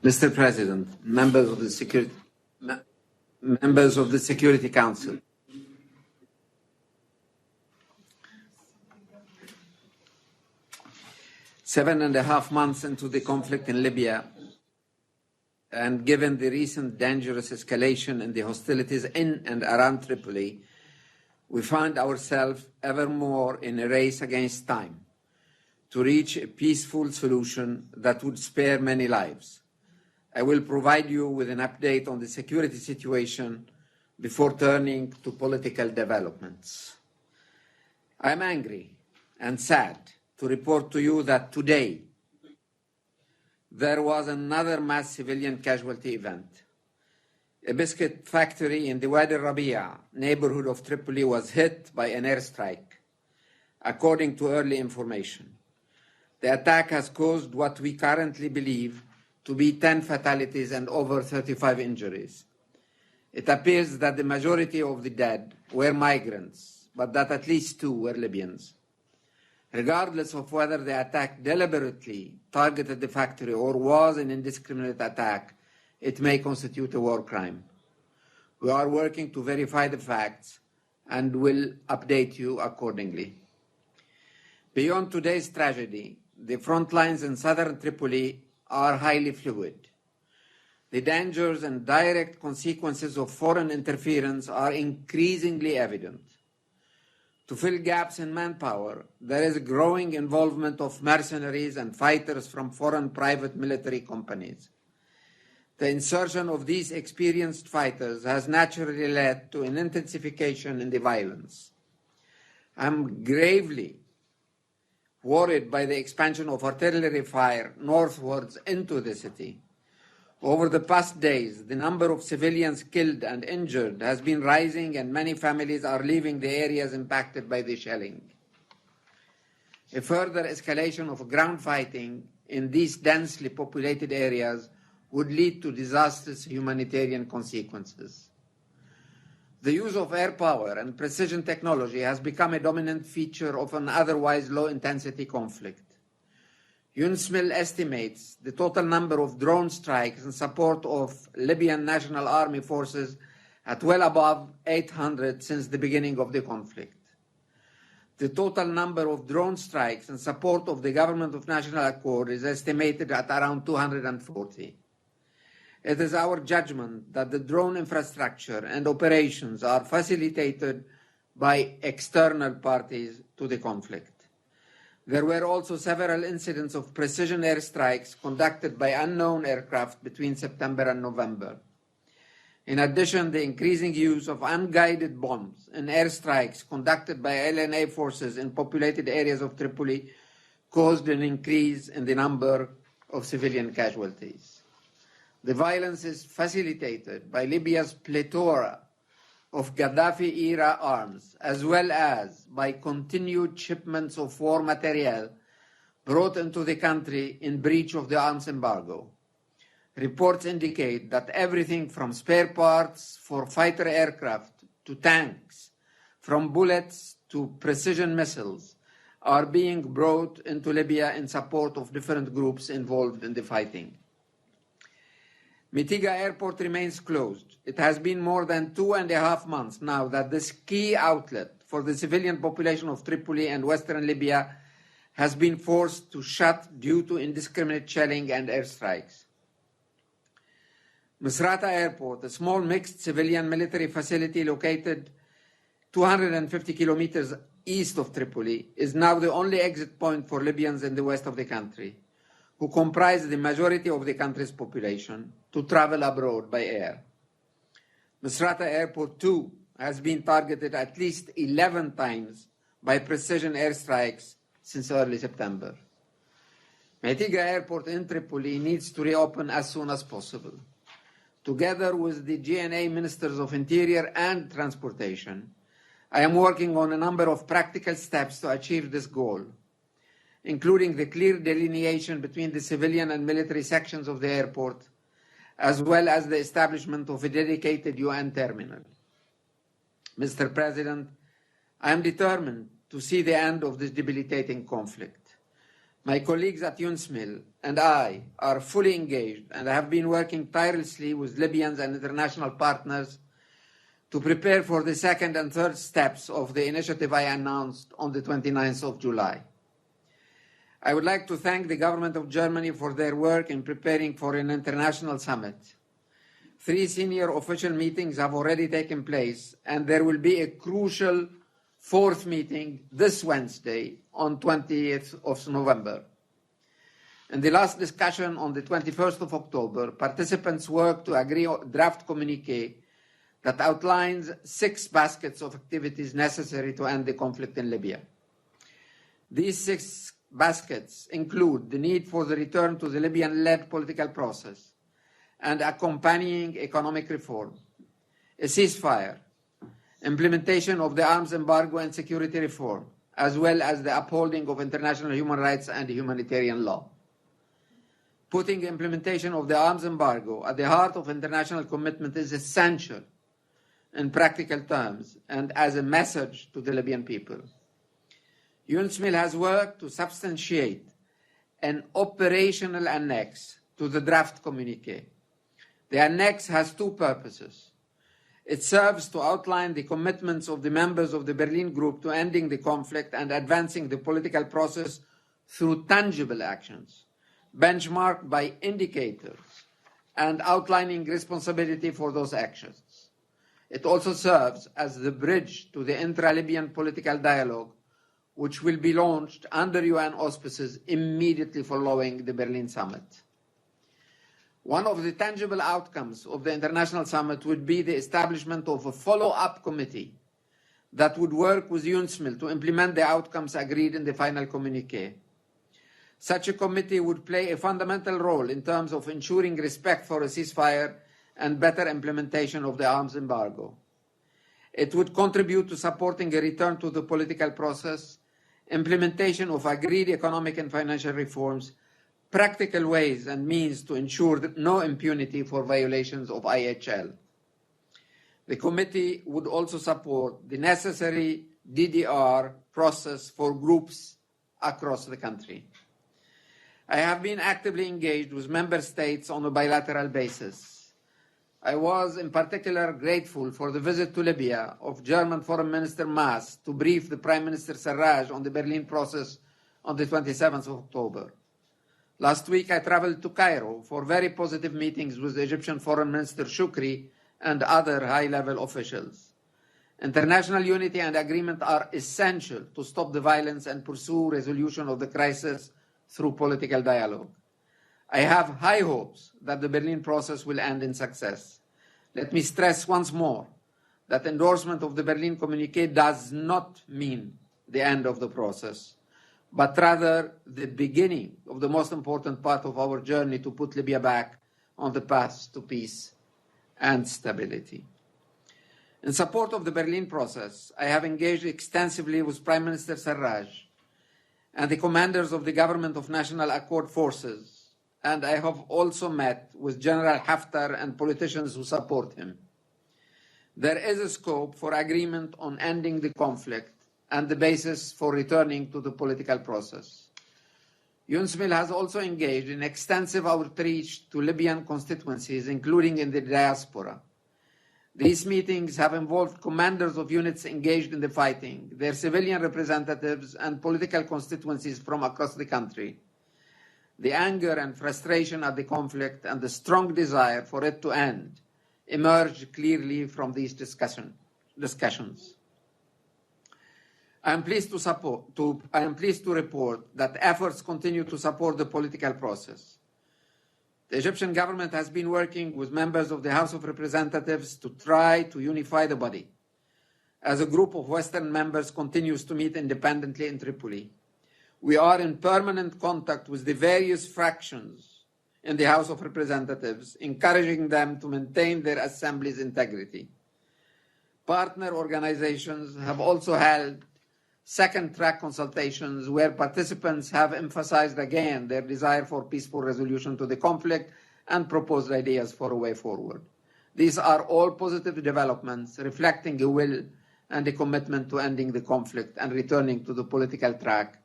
Mr. President, members of the Security Council, seven and a half months into the conflict in Libya, and given the recent dangerous escalation in the hostilities in and around Tripoli, we find ourselves ever more in a race against time to reach a peaceful solution that would spare many lives. I will provide you with an update on the security situation before turning to political developments. I am angry and sad to report to you that today there was another mass civilian casualty event. A biscuit factory in the Wadi Rabia neighborhood of Tripoli was hit by an airstrike, according to early information. The attack has caused what we currently believe to be 10 fatalities and over 35 injuries. It appears that the majority of the dead were migrants, but that at least 2 were Libyans. Regardless of whether the attack deliberately targeted the factory or was an indiscriminate attack, it may constitute a war crime. We are working to verify the facts and will update you accordingly. Beyond today's tragedy, the front lines in southern Tripoli are highly fluid. The dangers and direct consequences of foreign interference are increasingly evident. To fill gaps in manpower, there is growing involvement of mercenaries and fighters from foreign private military companies. The insertion of these experienced fighters has naturally led to an intensification in the violence. I'm gravely worried by the expansion of artillery fire northwards into the city. Over the past days, the number of civilians killed and injured has been rising, and many families are leaving the areas impacted by the shelling. A further escalation of ground fighting in these densely populated areas would lead to disastrous humanitarian consequences. The use of air power and precision technology has become a dominant feature of an otherwise low-intensity conflict. UNSMIL estimates the total number of drone strikes in support of Libyan National Army forces at well above 800 since the beginning of the conflict. The total number of drone strikes in support of the Government of National Accord is estimated at around 240. It is our judgment that the drone infrastructure and operations are facilitated by external parties to the conflict. There were also several incidents of precision airstrikes conducted by unknown aircraft between September and November. In addition, the increasing use of unguided bombs and airstrikes conducted by LNA forces in populated areas of Tripoli caused an increase in the number of civilian casualties. The violence is facilitated by Libya's plethora of Gaddafi-era arms, as well as by continued shipments of war material brought into the country in breach of the arms embargo. Reports indicate that everything from spare parts for fighter aircraft to tanks, from bullets to precision missiles, are being brought into Libya in support of different groups involved in the fighting. Mitiga Airport remains closed. It has been more than 2.5 months now that this key outlet for the civilian population of Tripoli and western Libya has been forced to shut due to indiscriminate shelling and airstrikes. Misrata Airport, a small mixed civilian military facility located 250 kilometers east of Tripoli, is now the only exit point for Libyans in the west of the country, who comprise the majority of the country's population, to travel abroad by air. Misrata Airport, too, has been targeted at least 11 times by precision airstrikes since early September. Mitiga Airport in Tripoli needs to reopen as soon as possible. Together with the GNA Ministers of Interior and Transportation, I am working on a number of practical steps to achieve this goal, including the clear delineation between the civilian and military sections of the airport, as well as the establishment of a dedicated UN terminal. Mr. President, I am determined to see the end of this debilitating conflict. My colleagues at UNSMIL and I are fully engaged and have been working tirelessly with Libyans and international partners to prepare for the second and third steps of the initiative I announced on the 29th of July. I would like to thank the government of Germany for their work in preparing for an international summit. 3 senior official meetings have already taken place, and there will be a crucial 4th meeting this Wednesday on 20th of November. In the last discussion on the 21st of October, participants worked to agree on a draft communiqué that outlines 6 baskets of activities necessary to end the conflict in Libya. These 6 baskets include the need for the return to the Libyan-led political process and accompanying economic reform, a ceasefire, implementation of the arms embargo and security reform, as well as the upholding of international human rights and humanitarian law. Putting the implementation of the arms embargo at the heart of international commitment is essential in practical terms and as a message to the Libyan people. UNSMIL has worked to substantiate an operational annex to the draft communiqué. The annex has 2 purposes. It serves to outline the commitments of the members of the Berlin Group to ending the conflict and advancing the political process through tangible actions, benchmarked by indicators, and outlining responsibility for those actions. It also serves as the bridge to the intra-Libyan political dialogue, which will be launched under UN auspices immediately following the Berlin summit. One of the tangible outcomes of the international summit would be the establishment of a follow-up committee that would work with UNSMIL to implement the outcomes agreed in the final communiqué. Such a committee would play a fundamental role in terms of ensuring respect for a ceasefire and better implementation of the arms embargo. It would contribute to supporting a return to the political process, implementation of agreed economic and financial reforms, practical ways and means to ensure that no impunity for violations of IHL. The committee would also support the necessary DDR process for groups across the country. I have been actively engaged with member states on a bilateral basis. I was in particular grateful for the visit to Libya of German Foreign Minister Maas to brief the Prime Minister Sarraj on the Berlin process on the 27th of October. Last week, I traveled to Cairo for very positive meetings with the Egyptian Foreign Minister Shukri and other high-level officials. International unity and agreement are essential to stop the violence and pursue resolution of the crisis through political dialogue. I have high hopes that the Berlin process will end in success. Let me stress once more that endorsement of the Berlin communiqué does not mean the end of the process, but rather the beginning of the most important part of our journey to put Libya back on the path to peace and stability. In support of the Berlin process, I have engaged extensively with Prime Minister Sarraj and the commanders of the Government of National Accord Forces, and I have also met with General Haftar and politicians who support him. There is a scope for agreement on ending the conflict and the basis for returning to the political process. UNSMIL has also engaged in extensive outreach to Libyan constituencies, including in the diaspora. These meetings have involved commanders of units engaged in the fighting, their civilian representatives, and political constituencies from across the country. The anger and frustration at the conflict and the strong desire for it to end emerged clearly from these discussions. I am pleased to report that efforts continue to support the political process. The Egyptian government has been working with members of the House of Representatives to try to unify the body, as a group of Western members continues to meet independently in Tripoli. We are in permanent contact with the various fractions in the House of Representatives, encouraging them to maintain their assembly's integrity. Partner organizations have also held second-track consultations where participants have emphasized again their desire for peaceful resolution to the conflict and proposed ideas for a way forward. These are all positive developments reflecting a will and a commitment to ending the conflict and returning to the political track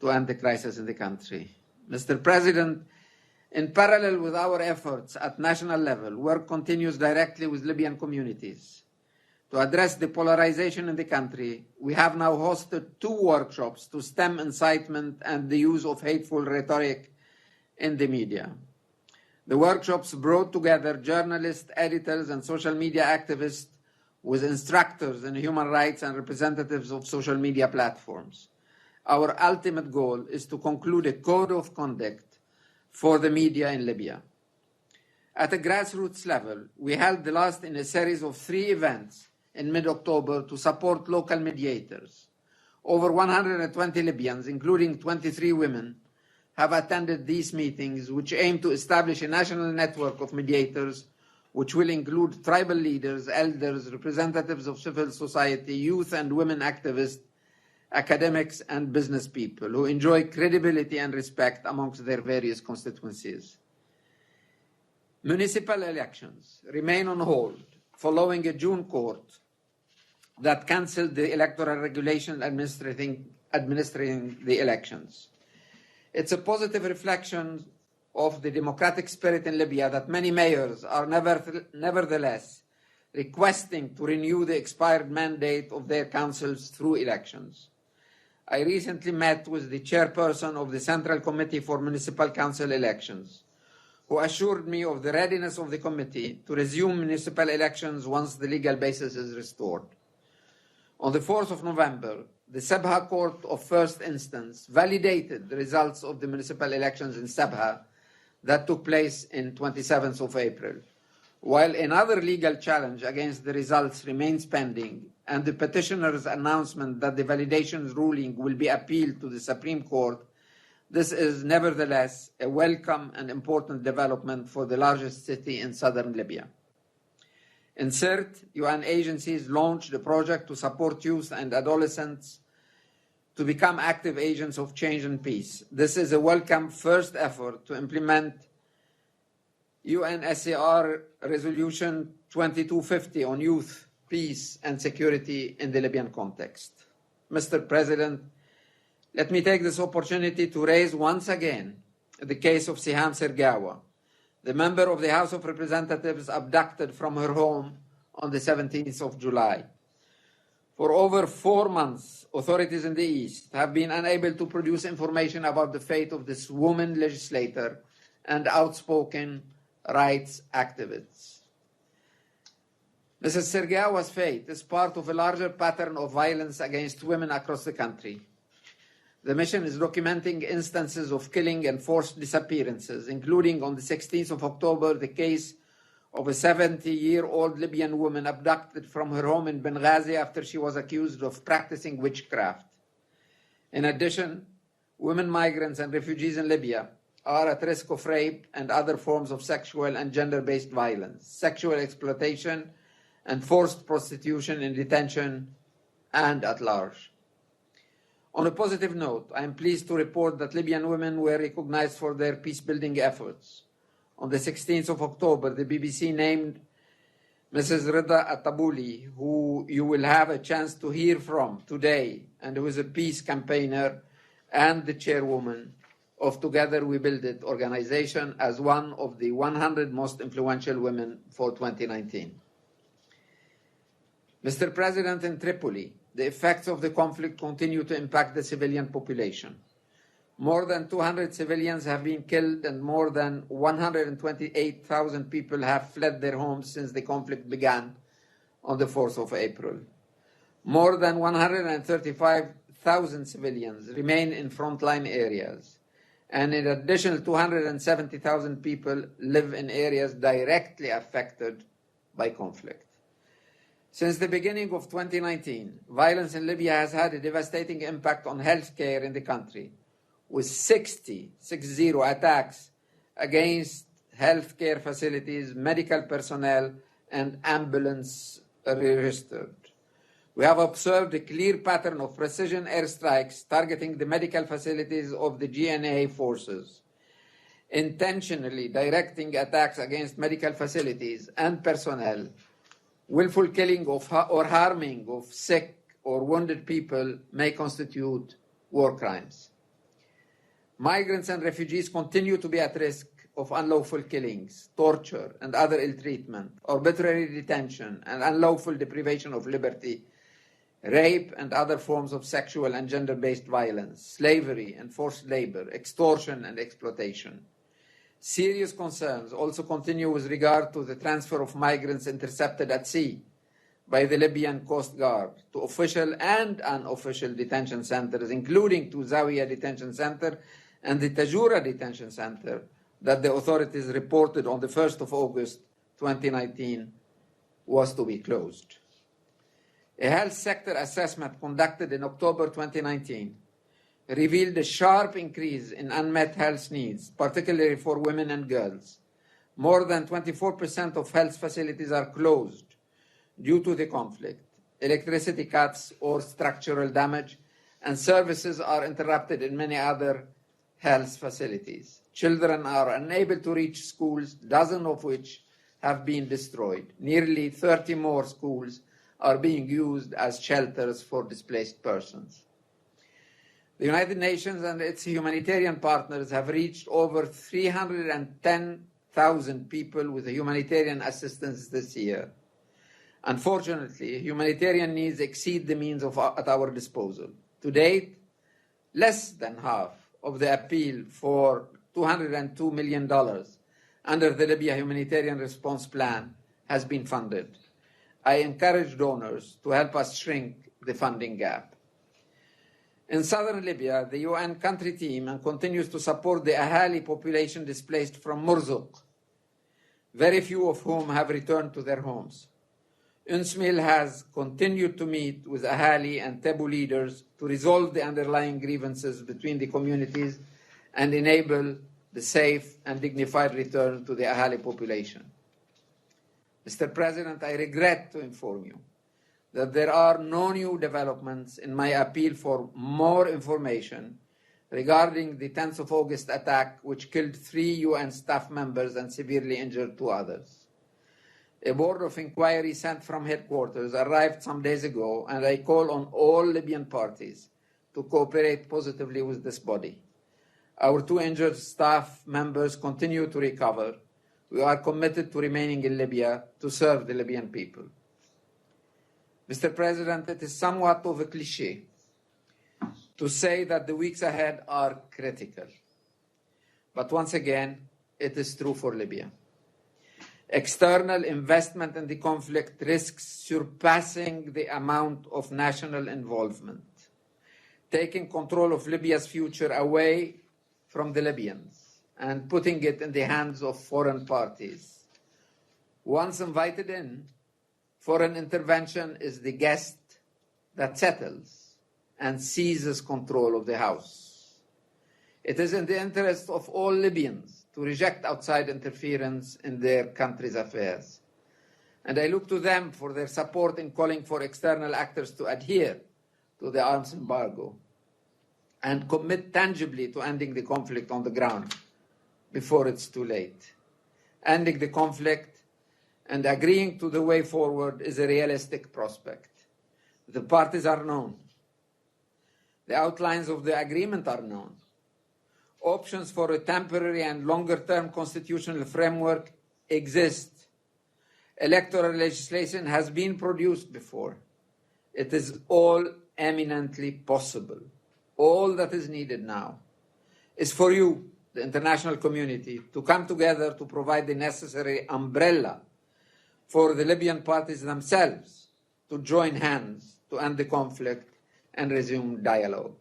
to end the crisis in the country. Mr. President, in parallel with our efforts at national level, work continues directly with Libyan communities. To address the polarization in the country, we have now hosted 2 workshops to stem incitement and the use of hateful rhetoric in the media. The workshops brought together journalists, editors, and social media activists with instructors in human rights and representatives of social media platforms. Our ultimate goal is to conclude a code of conduct for the media in Libya. At a grassroots level, we held the last in a series of 3 events in mid-October to support local mediators. Over 120 Libyans, including 23 women, have attended these meetings, which aim to establish a national network of mediators, which will include tribal leaders, elders, representatives of civil society, youth and women activists, academics and business people who enjoy credibility and respect amongst their various constituencies. Municipal elections remain on hold following a June court that cancelled the electoral regulation administering the elections. It's a positive reflection of the democratic spirit in Libya that many mayors are nevertheless requesting to renew the expired mandate of their councils through elections. I recently met with the chairperson of the Central Committee for Municipal Council Elections, who assured me of the readiness of the committee to resume municipal elections once the legal basis is restored. On the 4th of November, the Sabha Court of First Instance validated the results of the municipal elections in Sabha that took place on 27th of April, while another legal challenge against the results remains pending, and the petitioner's announcement that the validation ruling will be appealed to the Supreme Court. This is nevertheless a welcome and important development for the largest city in southern Libya. In CERT, UN agencies launched a project to support youth and adolescents to become active agents of change and peace. This is a welcome first effort to implement UNSCR Resolution 2250 on youth, peace and security in the Libyan context. Mr. President, let me take this opportunity to raise once again the case of Siham Sergawa, the member of the House of Representatives abducted from her home on the 17th of July. For over 4 months, authorities in the East have been unable to produce information about the fate of this woman legislator and outspoken rights activists. Mrs. Sergawa's fate is part of a larger pattern of violence against women across the country. The mission is documenting instances of killing and forced disappearances, including on the 16th of October, the case of a 70-year-old Libyan woman abducted from her home in Benghazi after she was accused of practicing witchcraft. In addition, women migrants and refugees in Libya are at risk of rape and other forms of sexual and gender-based violence, sexual exploitation, and forced prostitution in detention and at large. On a positive note, I am pleased to report that Libyan women were recognized for their peace-building efforts. On the 16th of October, the BBC named Mrs. Rida Atabuli, who you will have a chance to hear from today, and who is a peace campaigner and the chairwoman of Together We Build It organization, as one of the 100 most influential women for 2019. Mr. President, in Tripoli, the effects of the conflict continue to impact the civilian population. More than 200 civilians have been killed and more than 128,000 people have fled their homes since the conflict began on the 4th of April. More than 135,000 civilians remain in frontline areas, and in addition, 270,000 people live in areas directly affected by conflict. Since the beginning of 2019, violence in Libya has had a devastating impact on healthcare in the country, with 60 attacks against healthcare facilities, medical personnel, and ambulance registered. We have observed a clear pattern of precision airstrikes targeting the medical facilities of the GNA forces, intentionally directing attacks against medical facilities and personnel. Willful killing or harming of sick or wounded people may constitute war crimes. Migrants and refugees continue to be at risk of unlawful killings, torture, and other ill treatment, arbitrary detention, and unlawful deprivation of liberty, rape and other forms of sexual and gender-based violence, slavery and forced labor, extortion and exploitation. Serious concerns also continue with regard to the transfer of migrants intercepted at sea by the Libyan Coast Guard to official and unofficial detention centers, including to Zawiya Detention Center and the Tajura Detention Center that the authorities reported on the 1st of August 2019 was to be closed. A health sector assessment conducted in October 2019 revealed a sharp increase in unmet health needs, particularly for women and girls. More than 24% of health facilities are closed due to the conflict, electricity cuts or structural damage, and services are interrupted in many other health facilities. Children are unable to reach schools, dozens of which have been destroyed. Nearly 30 more schools are being used as shelters for displaced persons. The United Nations and its humanitarian partners have reached over 310,000 people with humanitarian assistance this year. Unfortunately, humanitarian needs exceed the means at our disposal. To date, less than half of the appeal for $202 million under the Libya Humanitarian Response Plan has been funded. I encourage donors to help us shrink the funding gap. In southern Libya, the UN country team continues to support the Ahali population displaced from Murzuq, very few of whom have returned to their homes. UNSMIL has continued to meet with Ahali and Tebu leaders to resolve the underlying grievances between the communities and enable the safe and dignified return to the Ahali population. Mr. President, I regret to inform you that there are no new developments in my appeal for more information regarding the 10th of August attack, which killed 3 UN staff members and severely injured 2 others. A board of inquiry sent from headquarters arrived some days ago, and I call on all Libyan parties to cooperate positively with this body. Our 2 injured staff members continue to recover. We are committed to remaining in Libya to serve the Libyan people. Mr. President, it is somewhat of a cliché to say that the weeks ahead are critical. But once again, it is true for Libya. External investment in the conflict risks surpassing the amount of national involvement, taking control of Libya's future away from the Libyans and putting it in the hands of foreign parties. Once invited in, foreign intervention is the guest that settles and seizes control of the house. It is in the interest of all Libyans to reject outside interference in their country's affairs. And I look to them for their support in calling for external actors to adhere to the arms embargo and commit tangibly to ending the conflict on the ground before it's too late. Ending the conflict and agreeing to the way forward is a realistic prospect. The parties are known. The outlines of the agreement are known. Options for a temporary and longer-term constitutional framework exist. Electoral legislation has been produced before. It is all eminently possible. All that is needed now is for you, the international community, to come together to provide the necessary umbrella for the Libyan parties themselves to join hands to end the conflict and resume dialogue.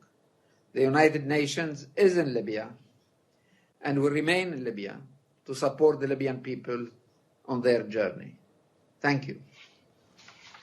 The United Nations is in Libya and will remain in Libya to support the Libyan people on their journey. Thank you.